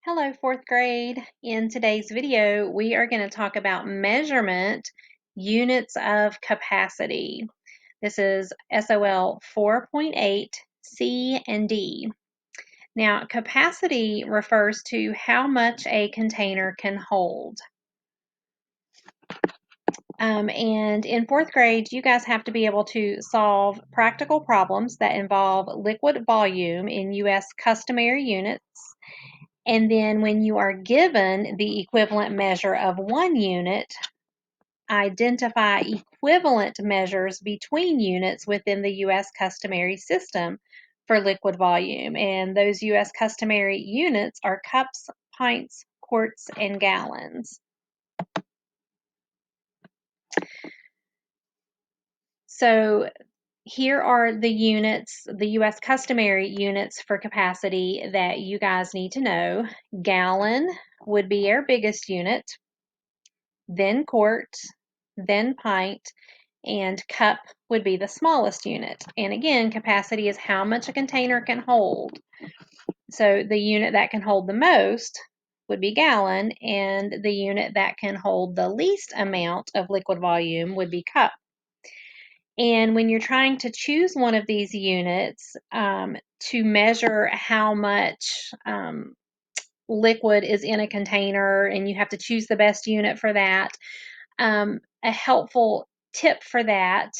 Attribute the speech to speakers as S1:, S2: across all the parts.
S1: Hello, fourth grade. In today's video, we are going to talk about measurement units of capacity. This is SOL 4.8 C and D. Now, capacity refers to how much a container can hold. And in fourth grade, you guys have to be able to solve practical problems that involve liquid volume in U.S. customary units. And then when you are given the equivalent measure of 1 unit, identify equivalent measures between units within the U.S. customary system for liquid volume. And those U.S. customary units are cups, pints, quarts, and gallons. So here are the units, the U.S. customary units for capacity that you guys need to know. Gallon would be our biggest unit, then quart, then pint, and cup would be the smallest unit. And again, capacity is how much a container can hold. So the unit that can hold the most would be gallon, and the unit that can hold the least amount of liquid volume would be cup. And when you're trying to choose one of these units to measure how much liquid is in a container, and you have to choose the best unit for that, a helpful tip for that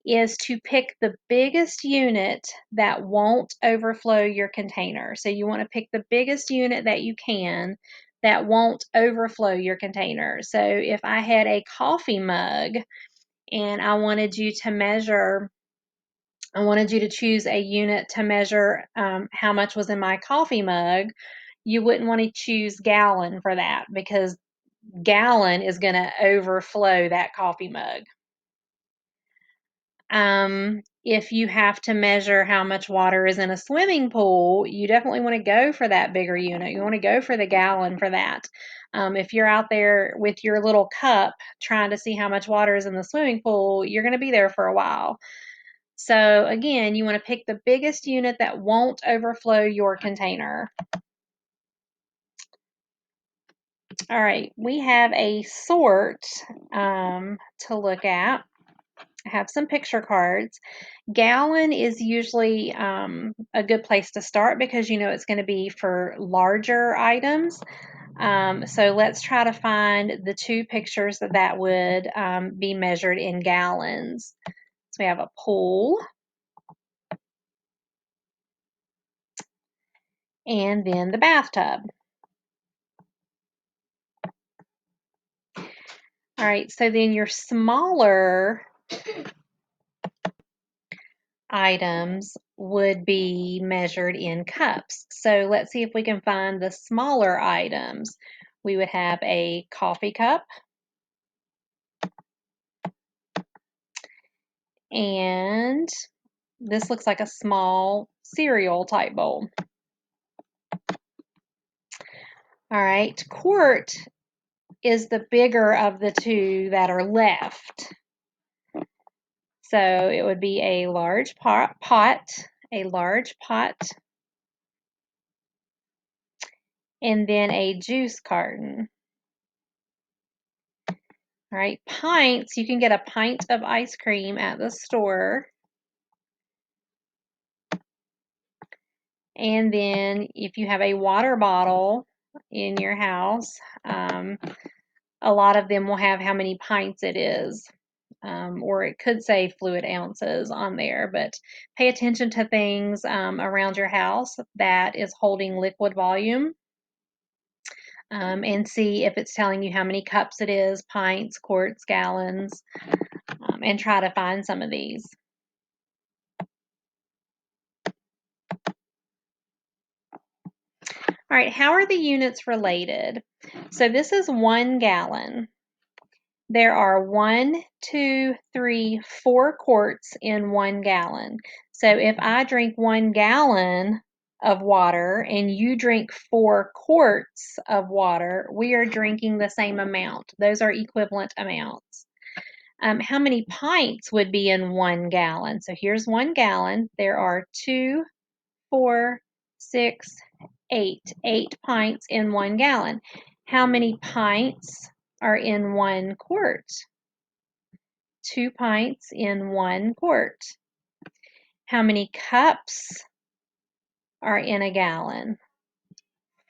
S1: is to pick the biggest unit that won't overflow your container. So you want to pick the biggest unit that you can that won't overflow your container. So if I had a coffee mug and I wanted you to choose a unit to measure how much was in my coffee mug, you wouldn't want to choose gallon for that because gallon is going to overflow that coffee mug. If you have to measure how much water is in a swimming pool, you definitely want to go for that bigger unit. You want to go for the gallon for that. If you're out there with your little cup trying to see how much water is in the swimming pool, you're going to be there for a while. So again, you want to pick the biggest unit that won't overflow your container. All right, we have a sort to look at. I have some picture cards. Gallon is usually a good place to start because you know it's going to be for larger items. So let's try to find the two pictures that would be measured in gallons. So we have a pool and then the bathtub. All right, so then your smaller items would be measured in cups. So let's see if we can find the smaller items. We would have a coffee cup, and this looks like a small cereal type bowl. All right, quart is the bigger of the two that are left. So it would be a large pot, and then a juice carton. All right, pints, you can get a pint of ice cream at the store. And then if you have a water bottle in your house, a lot of them will have how many pints it is. Or it could say fluid ounces on there, but pay attention to things around your house that is holding liquid volume and see if it's telling you how many cups it is, pints, quarts, gallons, and try to find some of these. All right, how are the units related? So this is 1 gallon. There are 1, 2, 3, 4 quarts in 1 gallon. So if I drink 1 gallon of water and you drink 4 quarts of water, we are drinking the same amount. Those are equivalent amounts. How many pints would be in 1 gallon? So here's 1 gallon. There are 2, 4, 6, 8 pints in 1 gallon. How many pints are in 1 quart? 2 pints in 1 quart. How many cups are in a gallon?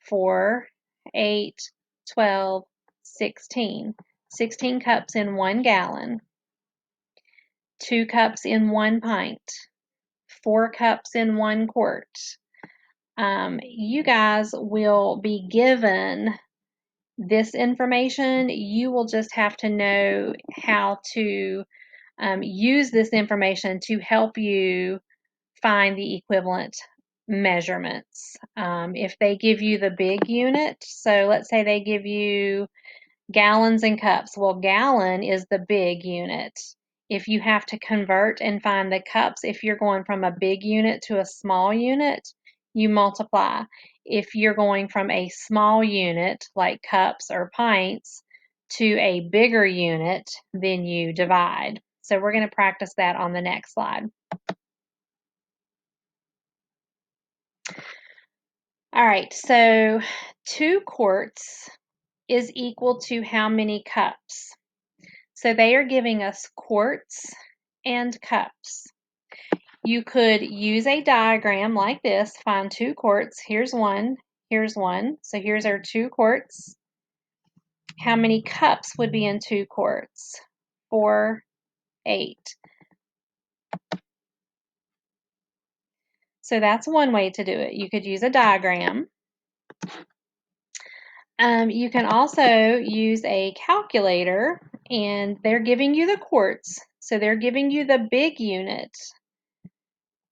S1: 4, 8, 12, 16. 16 cups in 1 gallon. 2 cups in 1 pint. 4 cups in 1 quart. You guys will be given this information. You will just have to know how to use this information to help you find the equivalent measurements. If they give you the big unit, so let's say they give you gallons and cups. Well, gallon is the big unit. If you have to convert and find the cups, if you're going from a big unit to a small unit, you multiply. If you're going from a small unit, like cups or pints, to a bigger unit, then you divide. So we're going to practice that on the next slide. All right, so 2 quarts is equal to how many cups? So they are giving us quarts and cups. You could use a diagram like this, find 2 quarts. Here's one, here's one. So here's our 2 quarts. How many cups would be in 2 quarts? 4, 8. So that's one way to do it. You could use a diagram. You can also use a calculator, and they're giving you the quarts. So they're giving you the big unit.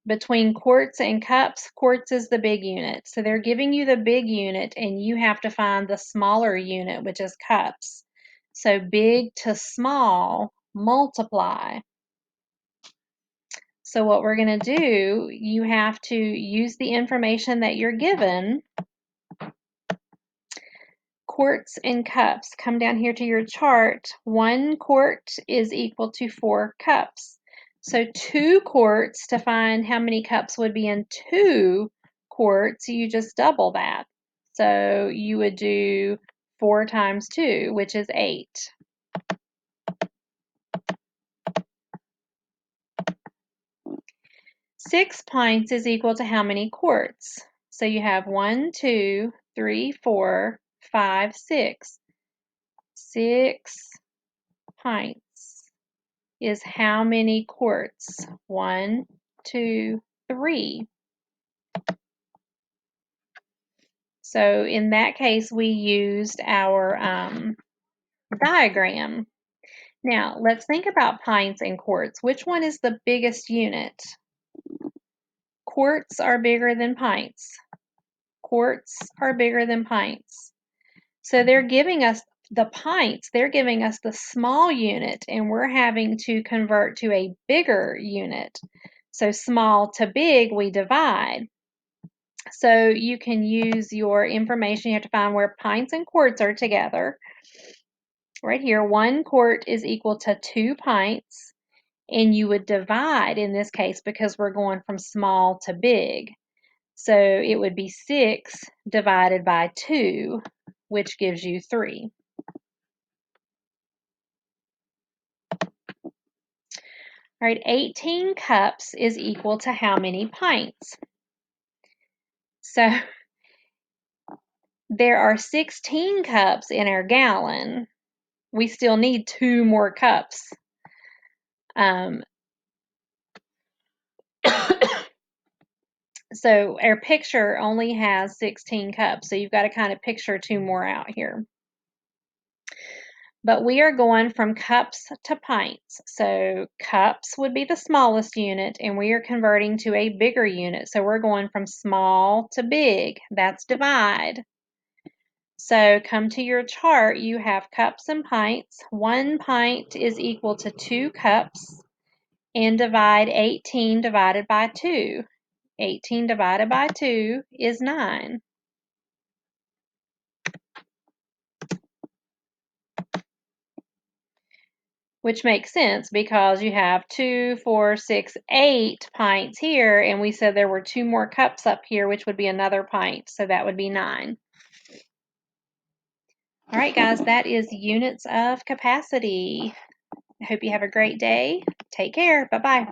S1: Between quarts and cups, quarts is the big unit. So they're giving you the big unit, and you have to find the smaller unit, which is cups. So big to small, multiply. So what we're going to do, you have to use the information that you're given. Quarts and cups. Come down here to your chart. 1 quart is equal to 4 cups. So 2 quarts, to find how many cups would be in 2 quarts, you just double that. So you would do 4 times 2, which is 8. Six pints is equal to how many quarts? So you have 1, 2, 3, 4, 5, 6. 6 pints is how many quarts? 1, 2, 3. So in that case, we used our diagram. Now, let's think about pints and quarts. Which one is the biggest unit? Quarts are bigger than pints. Quarts are bigger than pints. So they're giving us the pints, they're giving us the small unit, and we're having to convert to a bigger unit. So small to big, we divide. So you can use your information. You have to find where pints and quarts are together. Right here, 1 quart is equal to 2 pints, and you would divide in this case because we're going from small to big. So it would be 6 divided by 2, which gives you 3. All right, 18 cups is equal to how many pints? So there are 16 cups in our gallon. We still need 2 more cups. So our picture only has 16 cups, so you've got to kind of picture 2 more out here. But we are going from cups to pints. So cups would be the smallest unit, and we are converting to a bigger unit. So we're going from small to big. That's divide. So come to your chart, you have cups and pints. 1 pint is equal to 2 cups, and divide 18 divided by 2. 18 divided by 2 is 9. which makes sense because you have 2, 4, 6, 8 pints here, and we said there were 2 more cups up here, which would be another pint, so that would be 9. All right, guys, that is units of capacity. I hope you have a great day. Take care. Bye-bye.